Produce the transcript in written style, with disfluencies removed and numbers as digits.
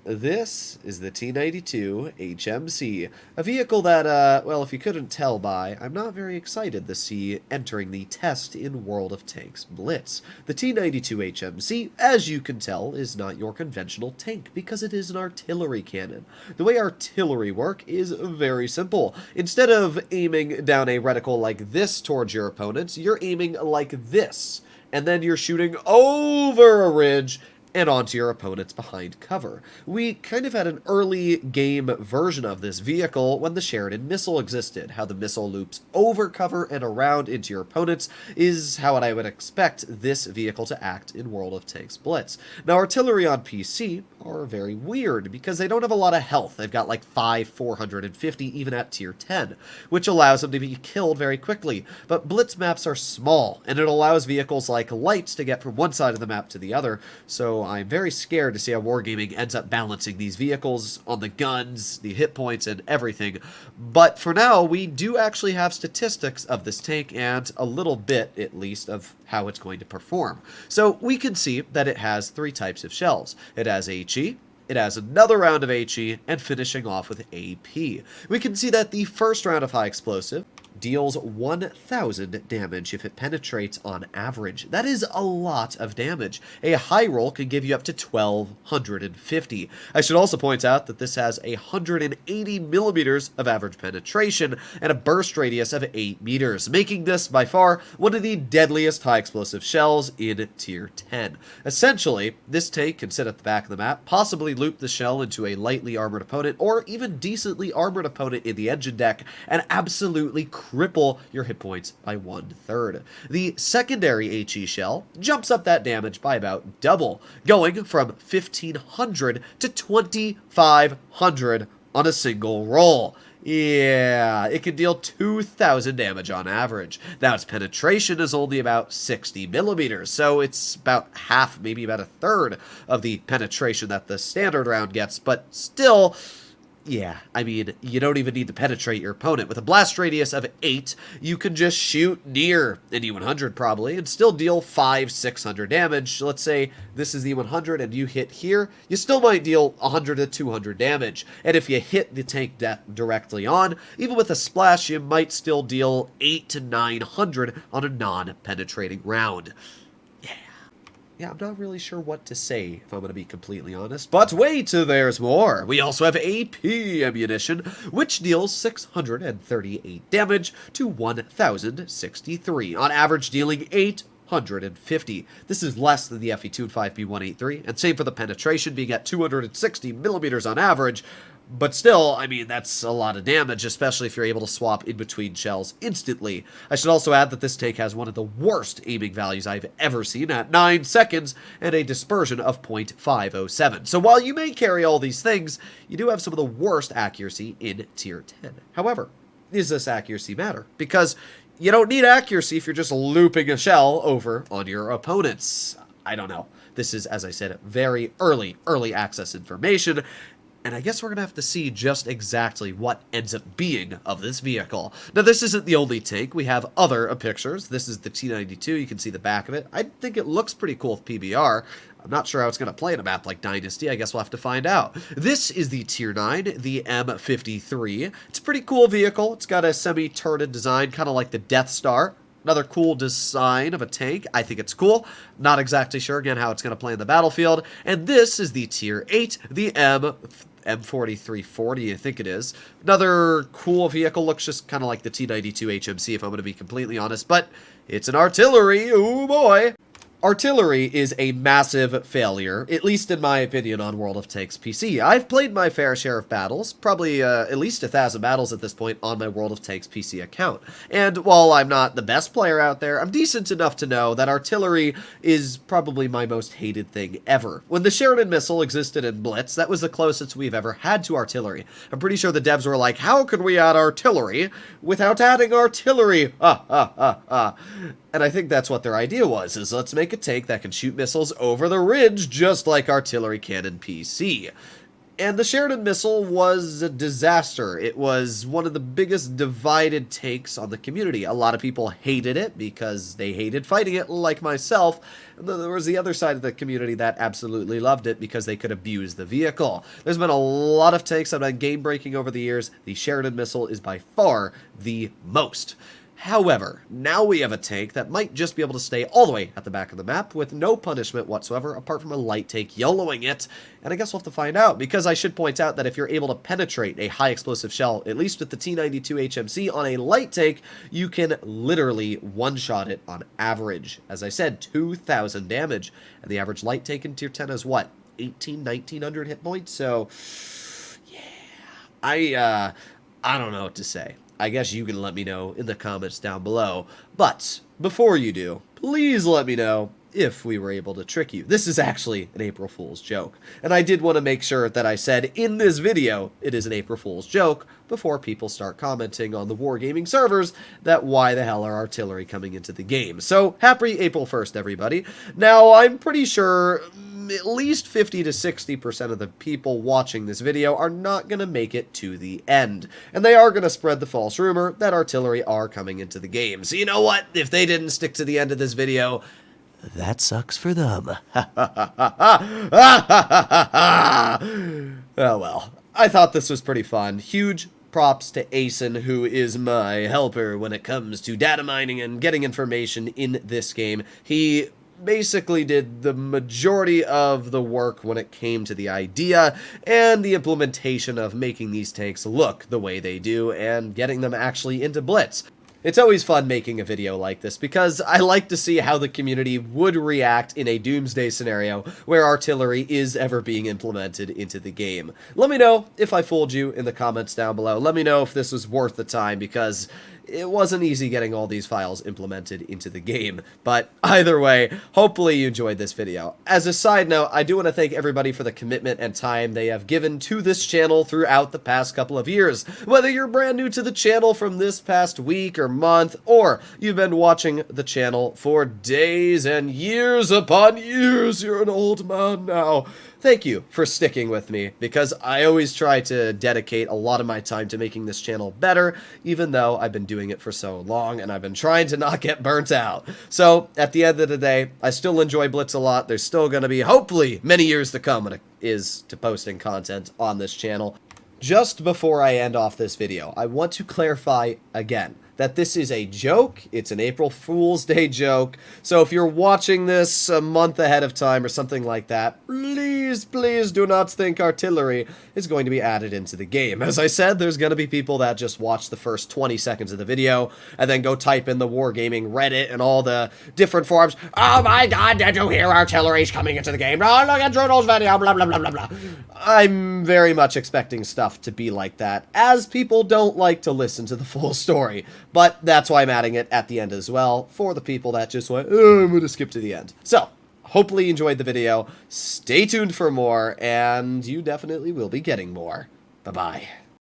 This is the T-92 HMC, a vehicle that, well, if you couldn't tell by, I'm not very excited to see entering the test in World of Tanks Blitz. The T-92 HMC, as you can tell, is not your conventional tank because it is an artillery cannon. The way artillery work is very simple. Instead of aiming down a reticle like this towards your opponents, you're aiming like this, and then you're shooting over a ridge and onto your opponents behind cover. We kind of had an early game version of this vehicle when the Sheridan missile existed. How the missile loops over cover and around into your opponents is how I would expect this vehicle to act in World of Tanks Blitz. Now, artillery on PC are very weird because they don't have a lot of health. They've got like 450 even at tier 10, which allows them to be killed very quickly. But Blitz maps are small, and it allows vehicles like lights to get from one side of the map to the other, so I'm very scared to see how Wargaming ends up balancing these vehicles on the guns, the hit points, and everything. But for now, we do actually have statistics of this tank and a little bit, at least, of how it's going to perform. So we can see that it has three types of shells. It has HE, it has another round of HE, and finishing off with AP. We can see that the first round of high explosive deals 1,000 damage if it penetrates on average. That is a lot of damage. A high roll can give you up to 1,250. I should also point out that this has 180 millimeters of average penetration and a burst radius of 8 meters, making this by far one of the deadliest high explosive shells in tier 10. Essentially, this tank can sit at the back of the map, possibly loop the shell into a lightly armored opponent or even decently armored opponent in the engine deck and absolutely cripple your hit points by 1/3. The secondary HE shell jumps up that damage by about double, going from 1,500 to 2,500 on a single roll. Yeah, it can deal 2,000 damage on average. Now, its penetration is only about 60 millimeters, so it's about half, maybe about a third of the penetration that the standard round gets, but still, yeah, I mean, you don't even need to penetrate your opponent. With a blast radius of 8, you can just shoot near an E100 probably and still deal 500-600 damage. Let's say this is the E100 and you hit here, you still might deal 100 to 200 damage. And if you hit the tank directly on, even with a splash, you might still deal 800 to 900 on a non-penetrating round. Yeah, I'm not really sure what to say, if I'm going to be completely honest. But wait, there's more. We also have AP ammunition, which deals 638 damage to 1,063, on average dealing 850. This is less than the FE2 and 5B183, and same for the penetration being at 260 millimeters on average. But still, I mean, that's a lot of damage, especially if you're able to swap in between shells instantly. I should also add that this tank has one of the worst aiming values I've ever seen at 9 seconds and a dispersion of 0.507. So while you may carry all these things, you do have some of the worst accuracy in tier 10. However, does this accuracy matter? Because you don't need accuracy if you're just looping a shell over on your opponents. I don't know. This is, as I said, very early access information. And I guess we're going to have to see just exactly what ends up being of this vehicle. Now, this isn't the only tank. We have other pictures. This is the T-92. You can see the back of it. I think it looks pretty cool with PBR. I'm not sure how it's going to play in a map like Dynasty. I guess we'll have to find out. This is the Tier 9, the M53. It's a pretty cool vehicle. It's got a semi-turreted design, kind of like the Death Star. Another cool design of a tank. I think it's cool. Not exactly sure, again, how it's going to play in the battlefield. And this is the Tier 8, the M4340, I think it is. Another cool vehicle. Looks just kind of like the T-92 HMC, if I'm going to be completely honest. But it's an artillery. Oh, boy. Artillery is a massive failure, at least in my opinion, on World of Tanks PC. I've played my fair share of battles, probably at least 1,000 battles at this point on my World of Tanks PC account. And while I'm not the best player out there, I'm decent enough to know that artillery is probably my most hated thing ever. When the Sheridan missile existed in Blitz, that was the closest we've ever had to artillery. I'm pretty sure the devs were like, how can we add artillery without adding artillery? And I think that's what their idea was, is let's make a tank that can shoot missiles over the ridge just like artillery cannon PC. And the Sheridan missile was a disaster. It was one of the biggest divided takes on the community. A lot of people hated it because they hated fighting it, like myself. And then there was the other side of the community that absolutely loved it because they could abuse the vehicle. There's been a lot of takes that have been game-breaking over the years. The Sheridan missile is by far the most. However, now we have a tank that might just be able to stay all the way at the back of the map with no punishment whatsoever apart from a light take YOLOing it. And I guess we'll have to find out, because I should point out that if you're able to penetrate a high explosive shell, at least with the T92 HMC on a light take, you can literally one-shot it on average. As I said, 2,000 damage. And the average light take in tier 10 is what? 1,900 hit points? So, yeah. I don't know what to say. I guess you can let me know in the comments down below. But before you do, please let me know if we were able to trick you. This is actually an April Fool's joke. And I did want to make sure that I said in this video it is an April Fool's joke before people start commenting on the Wargaming servers that why the hell are artillery coming into the game. So happy April 1st, everybody. Now, I'm pretty sure at least 50 to 60% of the people watching this video are not going to make it to the end. And they are going to spread the false rumor that artillery are coming into the game. So you know what? If they didn't stick to the end of this video, that sucks for them. Oh well. I thought this was pretty fun. Huge props to Asen, who is my helper when it comes to data mining and getting information in this game. He basically did the majority of the work when it came to the idea and the implementation of making these tanks look the way they do and getting them actually into Blitz. It's always fun making a video like this because I like to see how the community would react in a doomsday scenario where artillery is ever being implemented into the game. Let me know if I fooled you in the comments down below. Let me know if this was worth the time, because it wasn't easy getting all these files implemented into the game. But either way, hopefully you enjoyed this video. As a side note, I do want to thank everybody for the commitment and time they have given to this channel throughout the past couple of years. Whether you're brand new to the channel from this past week or month, or you've been watching the channel for days and years upon years, you're an old man now. Thank you for sticking with me, because I always try to dedicate a lot of my time to making this channel better, even though I've been doing it for so long and I've been trying to not get burnt out. So, at the end of the day, I still enjoy Blitz a lot. There's still going to be, hopefully, many years to come when it is to posting content on this channel. Just before I end off this video, I want to clarify again that this is a joke. It's an April Fool's Day joke. So if you're watching this a month ahead of time or something like that, please do not think artillery is going to be added into the game. As I said, there's going to be people that just watch the first 20 seconds of the video and then go type in the Wargaming Reddit and all the different forums. Oh my god, did you hear artillery's coming into the game? Oh, look at Droodle's video, blah, blah, blah, blah, blah. I'm very much expecting stuff to be like that, as people don't like to listen to the full story. But that's why I'm adding it at the end as well, for the people that just went, oh, I'm going to skip to the end. So, hopefully you enjoyed the video. Stay tuned for more, and you definitely will be getting more. Bye-bye.